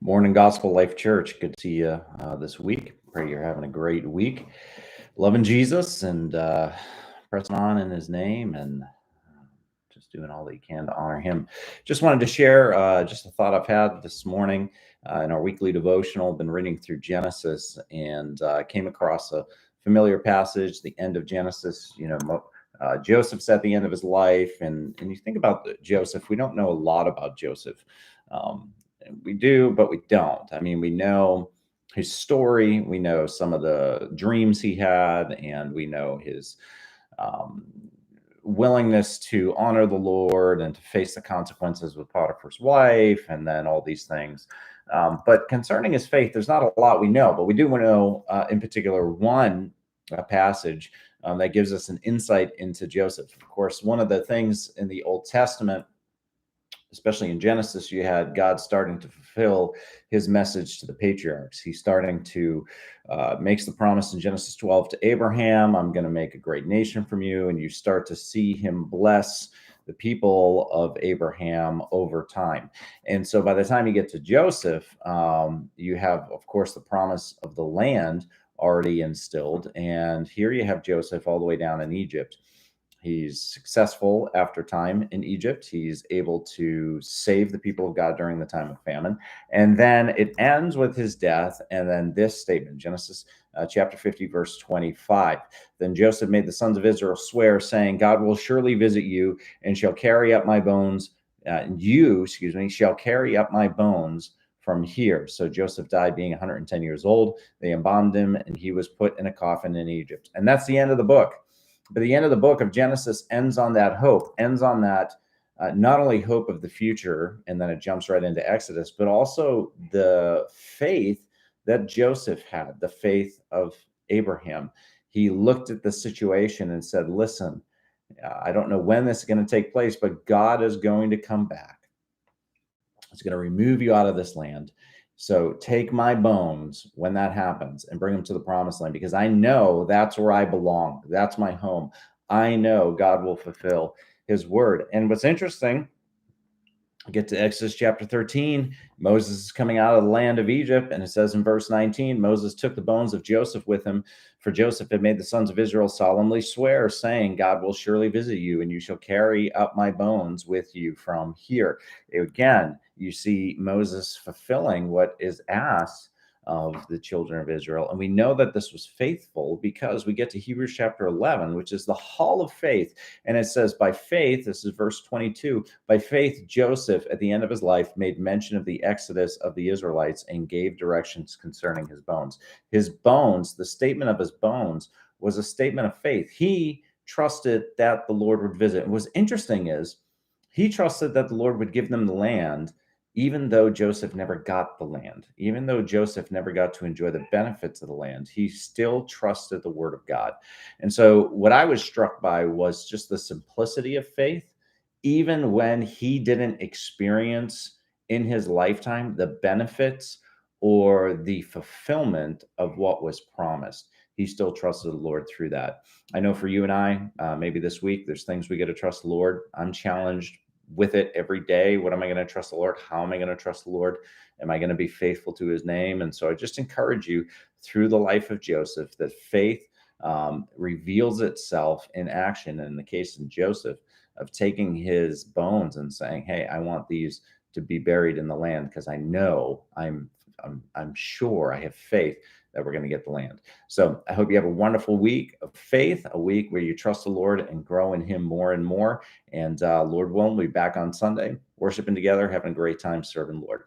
Morning, Gospel Life Church. Good to see you this week. Pray you're having a great week. Loving Jesus and pressing on in his name and just doing all that you can to honor him. Just wanted to share just a thought I've had this morning in our weekly devotional. Been reading through Genesis and came across a familiar passage, the end of Genesis. Joseph's at the end of his life. And you think about Joseph, we don't know a lot about Joseph. Um, we do, but we don't. I mean, we know his story, we know some of the dreams he had, and we know his um, willingness to honor the Lord and to face the consequences with Potiphar's wife, and then all these things. But concerning his faith, there's not a lot we know, but we do know, in particular, one passage that gives us an insight into Joseph. Of course, one of the things in the Old Testament, especially in Genesis, you had God starting to fulfill his message to the patriarchs. He's starting to makes the promise in Genesis 12 to Abraham, I'm going to make a great nation from you. And you start to see him bless the people of Abraham over time. And so by the time you get to Joseph, you have, of course, the promise of the land already instilled. And here you have Joseph all the way down in Egypt. He's successful after time in Egypt. He's able to save the people of God during the time of famine. And then it ends with his death. And then this statement, Genesis chapter 50, verse 25. Then Joseph made the sons of Israel swear, saying, God will surely visit you and shall carry up my bones. Shall carry up my bones from here. So Joseph died being 110 years old. They embalmed him and he was put in a coffin in Egypt. And that's the end of the book. But the end of the book of Genesis ends on that hope, ends on that not only hope of the future, and then it jumps right into Exodus, but also the faith that Joseph had, the faith of Abraham. He looked at the situation and said, listen, I don't know when this is going to take place, but God is going to come back. It's going to remove you out of this land. So take my bones when that happens and bring them to the promised land, because I know that's where I belong. That's my home. I know God will fulfill his word. And what's interesting, get to Exodus chapter 13. Moses is coming out of the land of Egypt, and it says in verse 19, Moses took the bones of Joseph with him, for Joseph had made the sons of Israel solemnly swear, saying, God will surely visit you, and you shall carry up my bones with you from here. Again, you see Moses fulfilling what is asked of the children of Israel. And we know that this was faithful because we get to Hebrews chapter 11, which is the hall of faith. And it says, by faith, this is verse 22, by faith, Joseph at the end of his life made mention of the exodus of the Israelites and gave directions concerning his bones. His bones, the statement of his bones was a statement of faith. He trusted that the Lord would visit. And what's interesting is he trusted that the Lord would give them the land, even though Joseph never got the land, even though Joseph never got to enjoy the benefits of the land, he still trusted the word of God. And so what I was struck by was just the simplicity of faith, even when he didn't experience in his lifetime the benefits or the fulfillment of what was promised. He still trusted the Lord through that. I know for you and I, maybe this week, there's things we got to trust the Lord. I'm challenged with it every day. What am I going to trust the Lord? How am I going to trust the Lord? Am I going to be faithful to his name? And so I just encourage you through the life of Joseph that faith reveals itself in action. And in the case of Joseph, of taking his bones and saying, hey, I want these to be buried in the land because I know I'm sure, I have faith that we're going to get the land. So I hope you have a wonderful week of faith, a week where you trust the Lord and grow in him more and more. And Lord willing, we'll be back on Sunday, worshiping together, having a great time serving the Lord.